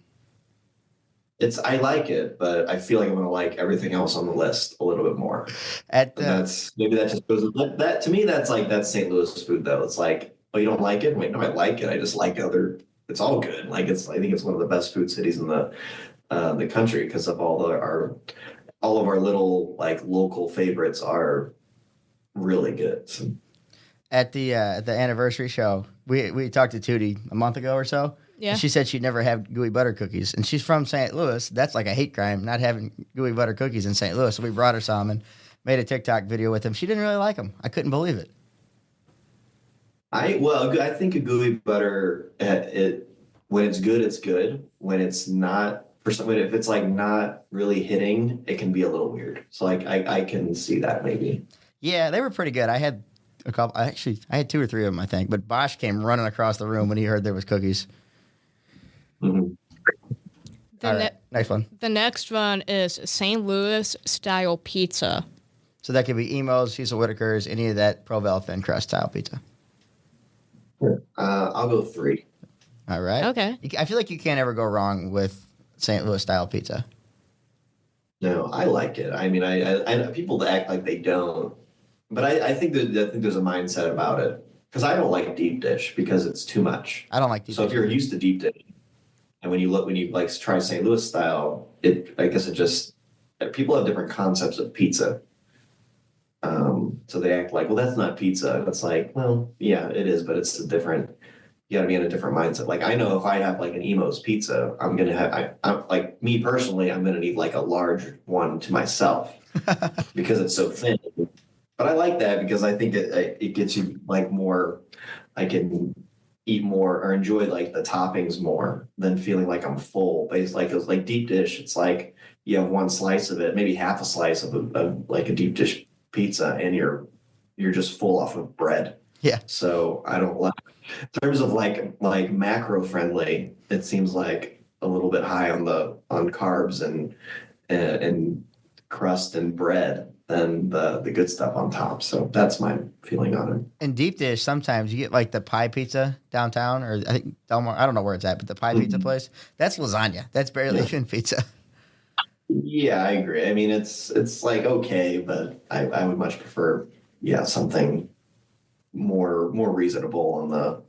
Speaker 3: I like it, but I feel like I'm gonna like everything else on the list a little bit more.
Speaker 1: At
Speaker 3: And maybe that just goes that to me. That's St. Louis food though. It's like, oh, you don't like it? Wait, no, I like it. I just like other. It's all good. Like I think it's one of the best food cities in the country because of all of our little like local favorites are really good. So,
Speaker 1: at the anniversary show, we talked to Tootie a month ago or so.
Speaker 2: Yeah.
Speaker 1: And she said she'd never had gooey butter cookies, and she's from St. Louis. That's like a hate crime, not having gooey butter cookies in St. Louis. So we brought her some and made a TikTok video with them. She didn't really like them. I couldn't believe it.
Speaker 3: I think a gooey butter when it's good, it's good. When it's not, for some, if it's like not really hitting, it can be a little weird. So like I can see that maybe.
Speaker 1: Yeah, they were pretty good. I had a couple. I had 2 or 3 of them, I think. But Bosch came running across the room when he heard there was cookies.
Speaker 3: Mm-hmm.
Speaker 1: All right, next one.
Speaker 2: The next one is St. Louis style pizza.
Speaker 1: So that could be Emo's, Cecil Whitaker's, any of that Provel thin crust style pizza.
Speaker 3: I'll go 3.
Speaker 1: All right.
Speaker 2: Okay.
Speaker 1: I feel like you can't ever go wrong with St. Louis style pizza.
Speaker 3: No, I like it. I mean, I know people that act like they don't, but I think there's a mindset about it because I don't like deep dish because it's too much.
Speaker 1: I don't like deep
Speaker 3: So
Speaker 1: dish.
Speaker 3: if you're used to deep dish, and when you like try St. Louis style, I guess it just people have different concepts of pizza. So they act like, well, that's not pizza. It's like, well, yeah, it is, but it's a different. You got to be in a different mindset. Like I know if I have like an Emo's pizza, I'm gonna have. I'm like me personally, I'm gonna need like a large one to myself because it's so thin. But I like that because I think it gets you like more. I can eat more or enjoy like the toppings more than feeling like I'm full. But it's like deep dish. It's like you have one slice of it, maybe half a slice of like a deep dish pizza, and you're just full off of bread.
Speaker 1: Yeah.
Speaker 3: So I don't like in terms of like macro friendly. It seems like a little bit high on carbs and crust and bread than the good stuff on top. So that's my feeling on it.
Speaker 1: In deep dish, sometimes you get like the pie pizza downtown, or I think Delmar. I don't know where it's at, but the pie pizza place, that's lasagna. That's barely even pizza.
Speaker 3: Yeah, I agree. I mean, it's like okay, but I would much prefer something more reasonable on the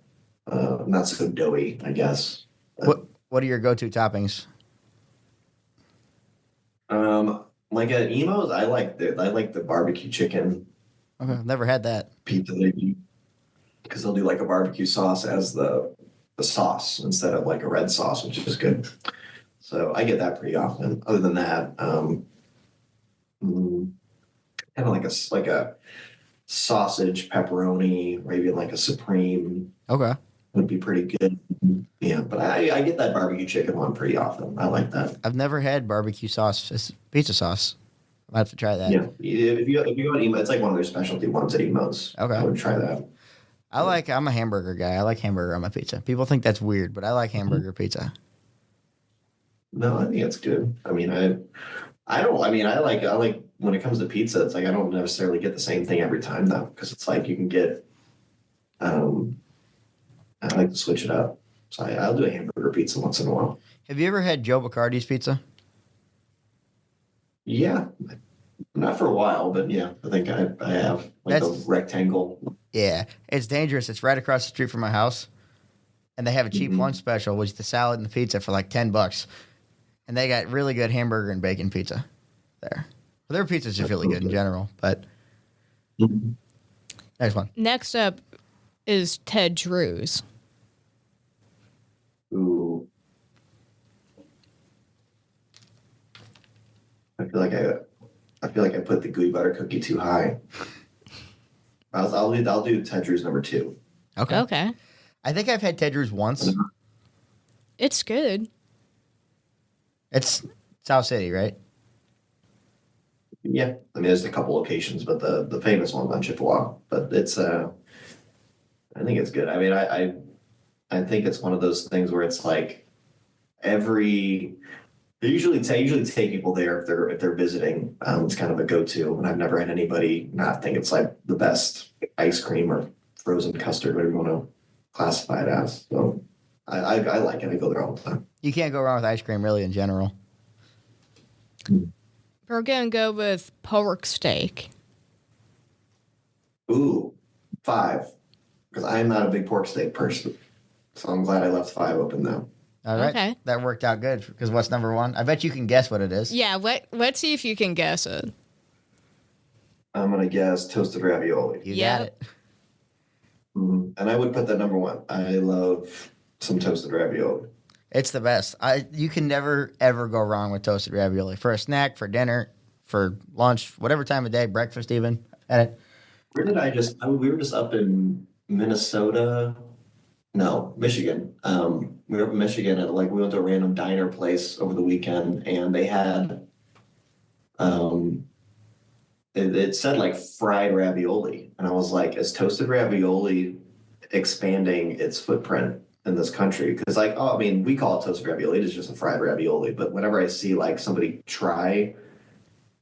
Speaker 3: not so doughy, I guess.
Speaker 1: What are your go-to toppings?
Speaker 3: Like at Emo's, I like the barbecue chicken.
Speaker 1: Okay, I've never had that
Speaker 3: pizza because they'll do like a barbecue sauce as the sauce instead of like a red sauce, which is good. So I get that pretty often. Other than that, kind of like a sausage pepperoni, or even like a supreme.
Speaker 1: Okay,
Speaker 3: would be pretty good. Yeah, but I get that barbecue chicken one pretty often. I like that.
Speaker 1: I've never had barbecue sauce. It's pizza sauce. I have to try that.
Speaker 3: Yeah, if you go to Emo, it's like one of their specialty ones at Emo's.
Speaker 1: Okay,
Speaker 3: I would try that.
Speaker 1: I'm a hamburger guy. I like hamburger on my pizza. People think that's weird, but I like hamburger pizza.
Speaker 3: No, I think it's good. I mean, I don't. I mean, I like when it comes to pizza. It's like I don't necessarily get the same thing every time though, because it's like you can get. I like to switch it up, so I'll do a hamburger pizza once in a while.
Speaker 1: Have you ever had Joe Bacardi's pizza?
Speaker 3: Yeah, Not for a while, but yeah, I think I have like the
Speaker 1: That's
Speaker 3: rectangle.
Speaker 1: yeah. It's dangerous. It's right across the street from my house, and they have a cheap lunch
Speaker 3: Mhm.
Speaker 1: special, which is the salad and the pizza for like $10, and they got really good hamburger and bacon pizza there. Well, their pizza's just
Speaker 3: That's
Speaker 1: really
Speaker 3: so
Speaker 1: good in
Speaker 3: good.
Speaker 1: general. But
Speaker 3: Mhm.
Speaker 1: next one.
Speaker 2: Next up is Ted Drew's.
Speaker 3: Ooh, I feel like I put the gooey butter cookie too high. I'll do Ted Drew's number two.
Speaker 1: Okay.
Speaker 2: Okay.
Speaker 1: I think I've had Ted Drew's once.
Speaker 2: It's good.
Speaker 1: It's South City, right?
Speaker 3: Yeah, I mean, there's a couple locations, but the famous one's on Chippewa. But it's I think it's good. I mean, I think it's one of those things where it's like every I usually take people there if they're visiting. It's kind of a go-to, and I've never had anybody not think it's like the best ice cream or frozen custard, whatever you want to classify it as. So I like it. I go there all the time.
Speaker 1: You can't go wrong with ice cream, really, in general.
Speaker 2: We're going to go with pork steak.
Speaker 3: Ooh, five, because I'm not a big pork steak person, so I'm glad I left five open now.
Speaker 1: All right.
Speaker 2: Okay.
Speaker 1: That worked out good because what's number one? I bet you can guess what it is.
Speaker 2: Yeah, let's see if you can guess it.
Speaker 3: I'm gonna guess toasted ravioli.
Speaker 1: You
Speaker 2: Yep.
Speaker 1: got it.
Speaker 3: And I would put that number one. I love some toasted ravioli.
Speaker 1: It's the best. You can never ever go wrong with toasted ravioli for a snack, for dinner, for lunch, whatever time of day, breakfast even. And
Speaker 3: Where did we were just up in Minnesota. No, Michigan. We were up in Michigan and like we went to a random diner place over the weekend and they had it said like fried ravioli. And I was like, is toasted ravioli expanding its footprint in this country? Because like, oh, I mean, we call it toasted ravioli, it is just a fried ravioli. But whenever I see like somebody try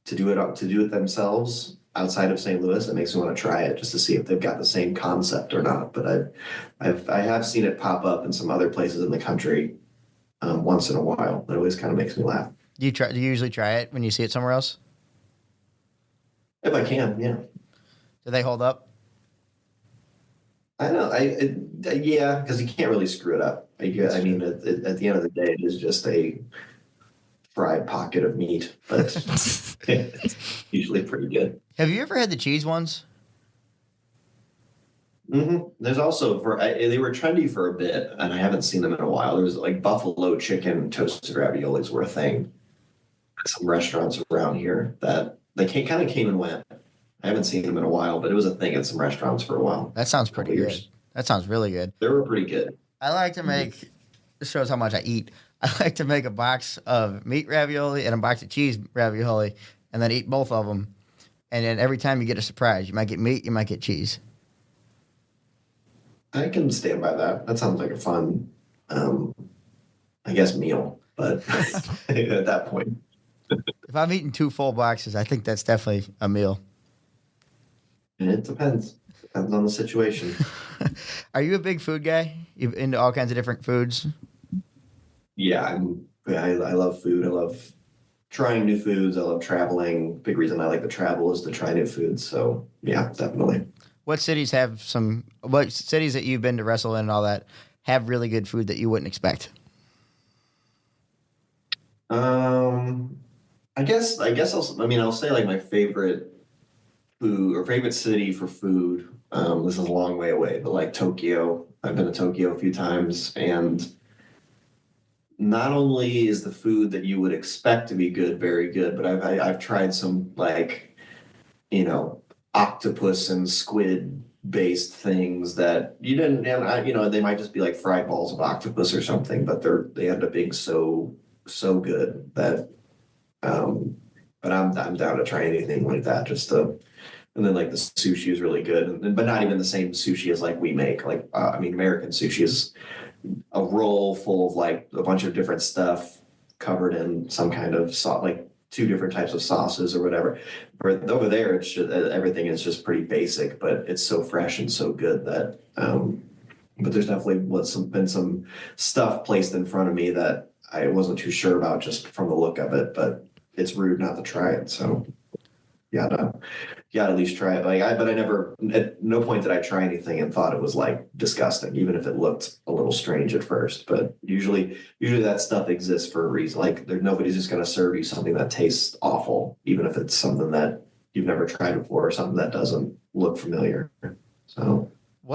Speaker 3: to do it themselves outside of St. Louis, it makes me want to try it just to see if they've got the same concept or not. But I have seen it pop up in some other places in the country once in a while. It always kind of makes me laugh.
Speaker 1: do you usually try it when you see it somewhere else?
Speaker 3: If I can, yeah.
Speaker 1: Do they hold up?
Speaker 3: I know. Yeah, because you can't really screw it up. I mean, at the end of the day, it is just a fried pocket of meat, but it's usually pretty good.
Speaker 1: Have you ever had the cheese ones?
Speaker 3: There's also they were trendy for a bit, and I haven't seen them in a while. There was like buffalo chicken toasted raviolis were a thing at some restaurants around here that they kind of came and went. I haven't seen them in a while, but it was a thing at some restaurants for a while.
Speaker 1: That sounds
Speaker 3: Couple
Speaker 1: pretty good.
Speaker 3: years.
Speaker 1: That sounds really good.
Speaker 3: They were pretty good.
Speaker 1: I like to make. This shows how much I eat. I like to make a box of meat ravioli and a box of cheese ravioli, and then eat both of them. And then every time you get a surprise, you might get meat, you might get cheese.
Speaker 3: I can stand by that. That sounds like a fun, I guess, meal. But at that point,
Speaker 1: If I'm eating 2 full boxes, I think that's definitely a meal.
Speaker 3: and it depends. Depends on the situation.
Speaker 1: Are you a big food guy? You into all kinds of different foods?
Speaker 3: Yeah, I love food. I love trying new foods. I love traveling. Big reason I like to travel is to try new foods. So yeah, definitely.
Speaker 1: What cities that you've been to wrestle in and all that have really good food that you wouldn't expect?
Speaker 3: I'll say like my favorite food or favorite city for food. This is a long way away, but like Tokyo. I've been to Tokyo a few times, and not only is the food that you would expect to be good very good, but I've tried some like octopus and squid based things that you didn't, and they might just be like fried balls of octopus or something, but they end up being so good that but I'm down to try anything like that just to. And then like the sushi is really good, but not even the same sushi as like we make. Like American sushi is a roll full of like a bunch of different stuff covered in some kind of sauce, like 2 different types of sauces or whatever. But over there, it's just, everything is just pretty basic, but it's so fresh and so good that. But there's definitely been some stuff placed in front of me that I wasn't too sure about just from the look of it, but it's rude not to try it. So you gotta at least try it. But I never, at no point did I try anything and thought it was like disgusting, even if it looked a little strange at first. But usually that stuff exists for a reason. Like nobody's just gonna serve you something that tastes awful, even if it's something that you've never tried before or something that doesn't look familiar. So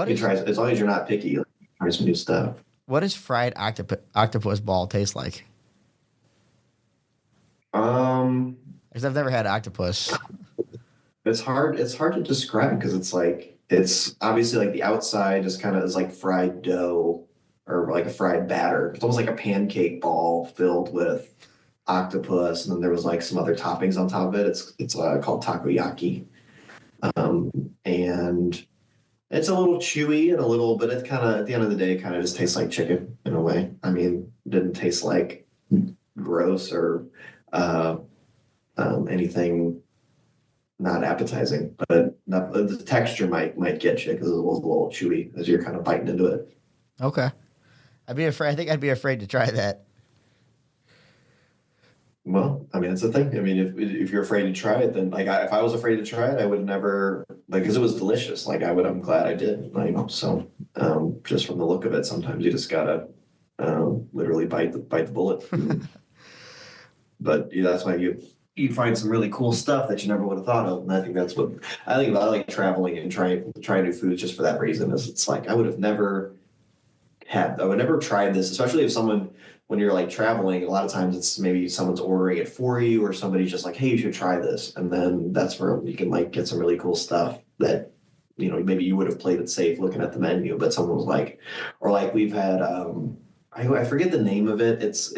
Speaker 3: you try as long as you're not picky, like, try some new stuff.
Speaker 1: What does fried octopus ball taste like?
Speaker 3: Um,
Speaker 1: Because I've never had octopus.
Speaker 3: it's hard. It's hard to describe because it's obviously like the outside just kind of is like fried dough or like a fried batter. It's almost like a pancake ball filled with octopus, and then there was like some other toppings on top of it. It's called takoyaki, and it's a little chewy and a little, but it kind of at the end of the day kind of just tastes like chicken in a way. I mean, it didn't taste like gross or uh, anything not appetizing, but the texture might get you because it was a little chewy as you're kind of biting into it.
Speaker 1: Okay. I'd be afraid. I think I'd be afraid to try that.
Speaker 3: Well, I mean, it's a thing. I mean, if you're afraid to try it, then like if I was afraid to try it, I would never like because it was delicious. Like I'm glad I did. You know, so just from the look of it, sometimes you just gotta literally bite the bullet. But yeah, that's why you find some really cool stuff that you never would have thought of, and I think that's what I think about like traveling and trying new foods just for that reason. Is it's like I would never tried this, especially if someone when you're like traveling. A lot of times it's maybe someone's ordering it for you, or somebody's just like, hey, you should try this, and then that's where you can like get some really cool stuff that maybe you would have played it safe looking at the menu, but someone was like, or like we've had. I forget the name of it. It's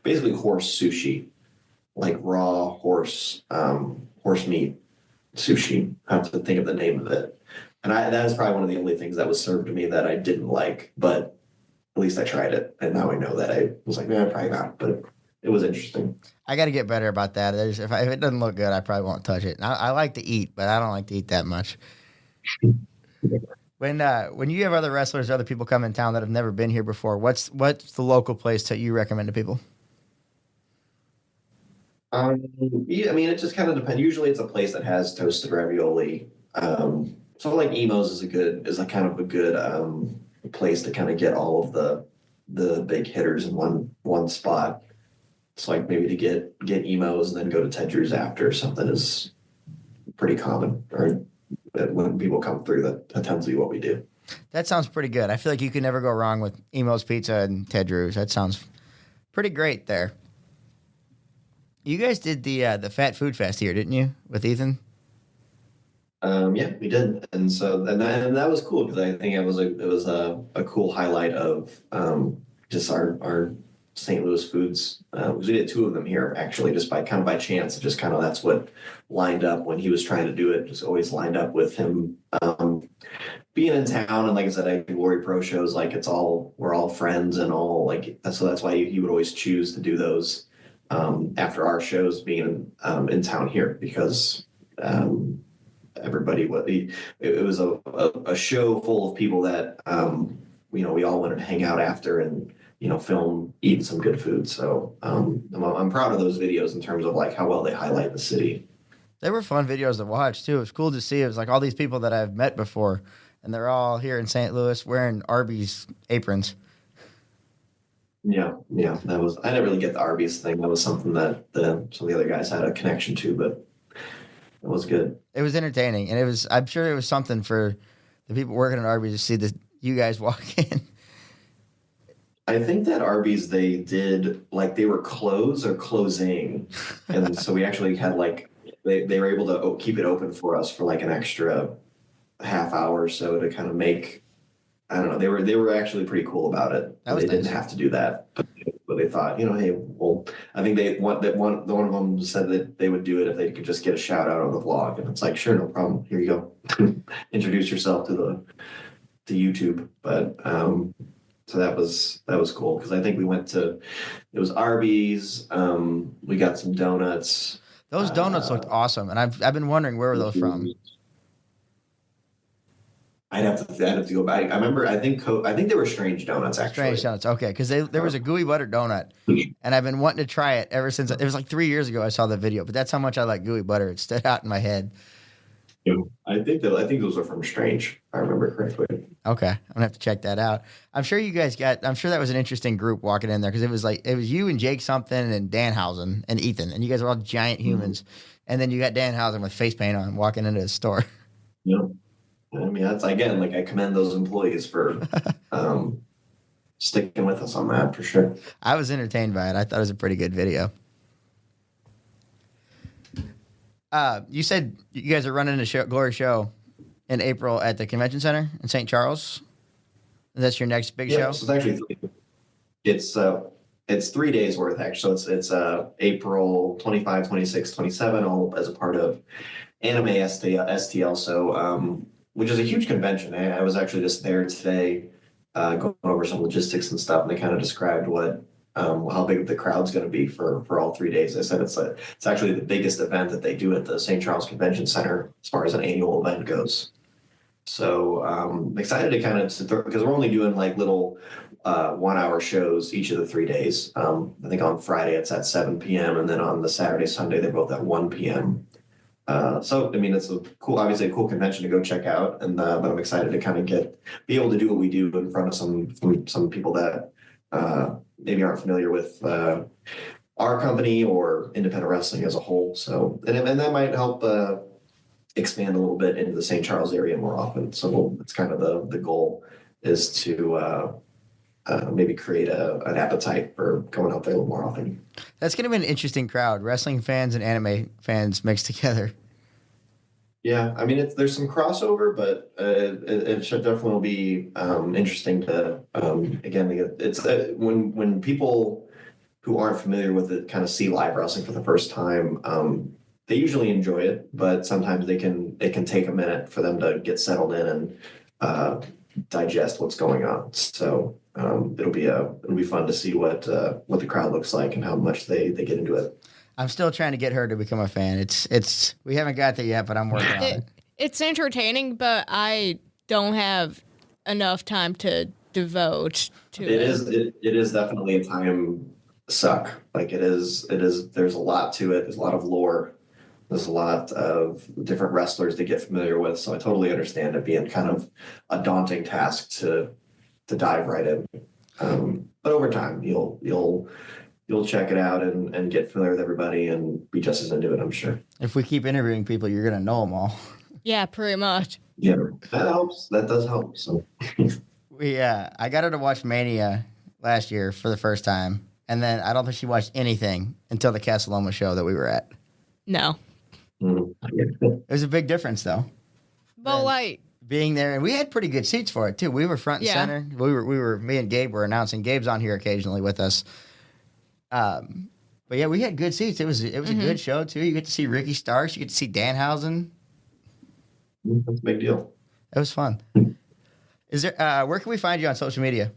Speaker 3: basically horse sushi, like raw horse meat sushi. I have to think of the name of it. And that is probably one of the only things that was served to me that I didn't like, but at least I tried it. And now I know that I was like, man, probably not, but it was interesting.
Speaker 1: I got to get better about that. If it doesn't look good, I probably won't touch it. I like to eat, but I don't like to eat that much. When you have other wrestlers, other people come in town that have never been here before, what's the local place that you recommend to people?
Speaker 3: Yeah, I mean, it just kind of depends. Usually, it's a place that has toasted ravioli. So, like Emo's is a kind of a good place to kind of get all of the big hitters in one spot. It's like maybe to get Emo's and then go to Ted Drew's after or something is pretty common. Or when people come through, that tends to be what we do.
Speaker 1: That sounds pretty good. I feel like you can never go wrong with Emo's Pizza and Ted Drew's. That sounds pretty great there. You guys did the Fat Food Fest here, didn't you, with Ethan?
Speaker 3: Yeah, we did, and that was cool because I think it was a cool highlight of just our St. Louis foods. We did two of them here actually, just by chance. Just kind of that's what lined up when he was trying to do it. Just always lined up with him being in town, and like I said, I do GloryPro shows. Like we're all friends and all like so that's why he would always choose to do those after our shows being in town here because. Everybody, it was a show full of people that we all wanted to hang out after and film eating some good food. So I'm proud of those videos in terms of like how well they highlight the city.
Speaker 1: They were fun videos to watch too. It was cool to see. It was like all these people that I've met before, and they're all here in St. Louis wearing Arby's aprons.
Speaker 3: Yeah, that was. I didn't really get the Arby's thing. That was something that some of the other guys had a connection to, but. It was good.
Speaker 1: It was entertaining, and I'm sure it was something for the people working at Arby's to see you guys walk in.
Speaker 3: I think that Arby's they did like they were closed or closing, and so we actually had like they were able to keep it open for us for like an extra half hour or so to kind of make. I don't know. They were actually pretty cool about it. They didn't have to do that, but they thought, hey, well, I think one of them said that they would do it if they could just get a shout out on the vlog, and it's like, sure, no problem. Here you go. Introduce yourself to YouTube. But so that was cool because I think we went to it was Arby's. We got some donuts.
Speaker 1: Those donuts looked awesome, and I've been wondering where were those from.
Speaker 3: I'd have to go back. I remember. I think they were strange donuts actually.
Speaker 1: Strange donuts. Okay, because there was a gooey butter donut, and I've been wanting to try it ever since. It was like 3 years ago I saw the video, but that's how much I like gooey butter. It stood out in my head.
Speaker 3: I think those are from Strange, if I remember correctly.
Speaker 1: Okay, I'm gonna have to check that out. I'm sure you guys got. I'm sure that was an interesting group walking in there because it was you and Jake something and Danhausen and Ethan, and you guys are all giant humans, and then you got Danhausen with face paint on walking into the store.
Speaker 3: Yeah. I mean, that's again, like I commend those employees for sticking with us on that for sure.
Speaker 1: I was entertained by it. I thought it was a pretty good video. You said you guys are running a Glory show in April at the convention center in St. Charles. That's your next big show?
Speaker 3: So it's 3 days worth actually. So it's April 25, 26, 27, all as a part of Anime STL. So which is a huge convention. I was actually just there today, going over some logistics and stuff, and they kind of described what how big the crowd's going to be for all 3 days. They said it's actually the biggest event that they do at the St. Charles Convention Center as far as an annual event goes. So I'm excited to kind of because we're only doing like little 1 hour shows each of the 3 days. I think on Friday it's at 7 p.m. and then on the Saturday, Sunday they're both at 1 p.m. So I mean it's obviously a cool convention to go check out, and but I'm excited to kind of be able to do what we do in front of some people that maybe aren't familiar with our company or independent wrestling as a whole. So and that might help expand a little bit into the St. Charles area more often. So it's kind of the goal is to maybe create an appetite for going out there a little more often.
Speaker 1: That's going to be an interesting crowd. Wrestling fans and anime fans mixed together.
Speaker 3: Yeah, I mean, there's some crossover, but it should definitely be interesting to again. It's when people who aren't familiar with it kind of see live wrestling for the first time. They usually enjoy it, but sometimes it can take a minute for them to get settled in and digest what's going on. So it'll be fun to see what the crowd looks like and how much they get into it.
Speaker 1: I'm still trying to get her to become a fan. It's we haven't got there yet, but I'm working on it.
Speaker 2: It's entertaining, but I don't have enough time to devote to it.
Speaker 3: It is definitely a time suck. Like it is. There's a lot to it. There's a lot of lore. There's a lot of different wrestlers to get familiar with. So I totally understand it being kind of a daunting task to dive right in. But over time, you'll check it out and get familiar with everybody and be just as into it, I'm sure.
Speaker 1: If we keep interviewing people, you're going to know them all.
Speaker 2: Yeah, pretty much.
Speaker 3: Yeah, that helps. That does help. So
Speaker 1: I got her to watch Mania last year for the first time. And then I don't think she watched anything until the Casaloma show that we were at.
Speaker 2: No.
Speaker 1: It was a big difference, though.
Speaker 2: But like
Speaker 1: being there, and we had pretty good seats for it too. We were front and center. Me and Gabe were announcing. Gabe's on here occasionally with us. But yeah, we had good seats. It was a good show too. You get to see Ricky Starks. You get to see Danhausen.
Speaker 3: That's a big deal.
Speaker 1: It was fun. Is there? Where can we find you on social media?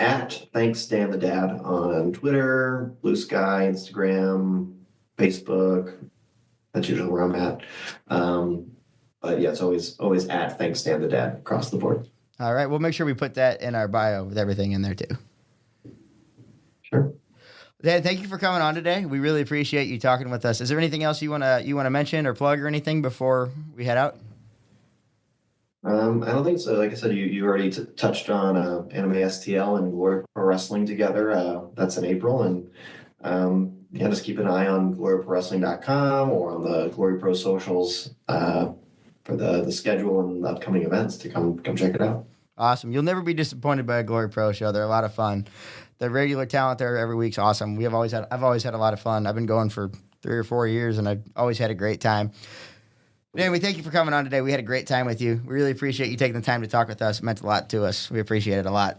Speaker 3: At Thanks Dan the Dad on Twitter, Blue Sky, Instagram, Facebook. That's usually where I'm at. But yeah, it's always at Thanks Dan the Dad across the board.
Speaker 1: All right, we'll make sure we put that in our bio with everything in there too.
Speaker 3: Sure.
Speaker 1: Dan, thank you for coming on today. We really appreciate you talking with us. Is there anything else you wanna mention or plug or anything before we head out?
Speaker 3: I don't think so. Like I said, you already touched on Anime STL and GloryPro Wrestling together. That's in April, and just keep an eye on GloryProWrestling.com or on the GloryPro socials for the schedule and the upcoming events to come check it out.
Speaker 1: Awesome. You'll never be disappointed by a GloryPro show. They're a lot of fun. The regular talent there every week's awesome. I've always had a lot of fun. I've been going for 3 or 4 years, and I've always had a great time. But anyway, thank you for coming on today. We had a great time with you. We really appreciate you taking the time to talk with us. It meant a lot to us. We appreciate it a lot.